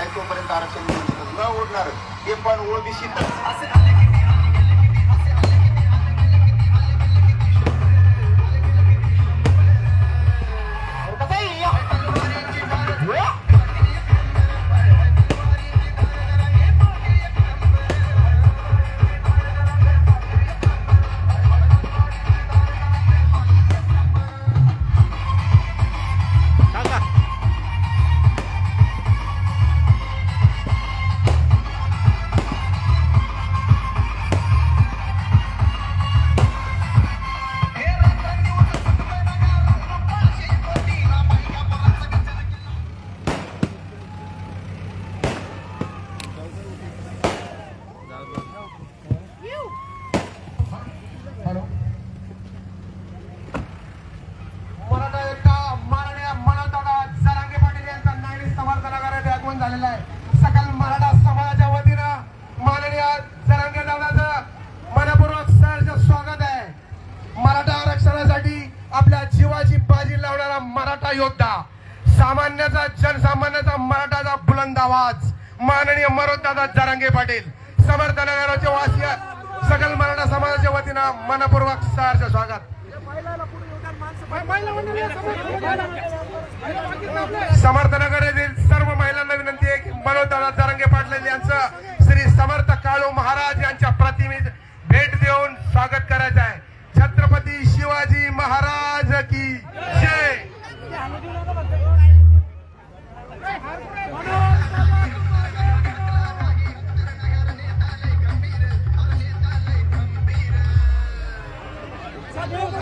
आहे तोपर्यंत आरक्षण न उडणार हे पण ओबीसी झालेला आहे। सकल मराठा समाजाच्या वतीनं माननीय जरांगे दादाचं मनपूर्वक सहर्ष स्वागत आहे। मराठा आरक्षणासाठी आपल्या जीवाची बाजी लावणारा मराठा योद्धा, सामान्याचा जनसामान्याचा मराठाचा बुलंद आवाज माननीय मनोजदादा जरांगे पाटील समर्थनगराचे वासी सकल मराठा समाजाच्या वतीनं मनपूर्वक सहर्ष स्वागत। समर्थनगर येथील सर्व महिलांना विनंती आहे की मनोजदादा जरांगे पाटील यांचं श्री समर्थ काळू महाराज यांच्या प्रतिमेस भेट देऊन स्वागत करायचं आहे। छत्रपती शिवाजी महाराज की जय।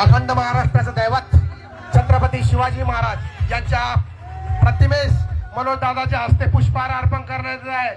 अखंड महाराष्ट्राचं दैवत छत्रपती शिवाजी महाराज यांच्या प्रतिमेस मनोजदादाच्या हस्ते पुष्पहार अर्पण करण्यात आहे।